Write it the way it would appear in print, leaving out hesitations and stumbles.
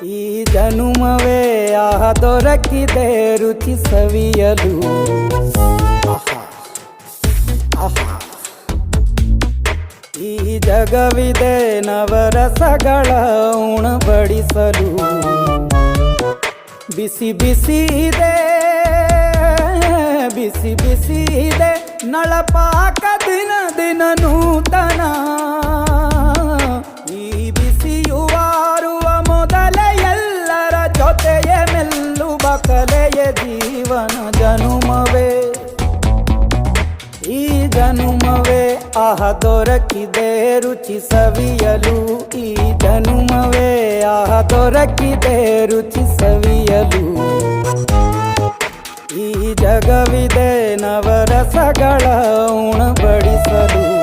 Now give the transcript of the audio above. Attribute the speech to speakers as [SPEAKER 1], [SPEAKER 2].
[SPEAKER 1] ಈ ಜನುಮವೇ ಆಹ ದೊರಕಿದೆ ರುಚಿ ಸವಿಯಲು. ಆಹಾ ಆಹಾ. ಈ ಜಗವಿದೆ ನವರಸಗಳ ಉಣಬಡಿಸಲು. ಬಿಸಿ ಬಿಸಿ ಇದೆ ಬಿಸಿ ಬಿಸಿ ಇದೆ ನಳಪಾಕ ದಿನ ದಿನ ನೂತನ. ಈ ಬಿಸಿಯುವಾರುವ ಮೊದಲೇ ಎಲ್ಲರ ಜೊತೆಯೇ ಮೆಲ್ಲುವ ಕಲೆಯ ಜೀವನ ಜನುಮವೇ. ಈ ಜನುಮವೇ ಆಹ ದೊರಕಿದೆ ರುಚಿ ಸವಿಯಲು. ಈ ಜನುಮವೇ ಆಹ ದೊರಕಿದೆ ರುಚಿ ಸವಿಯಲು. ಈ ಜಗವಿದೆ ನವರಸಗಳ ಉಣಬಡಿಸಲು.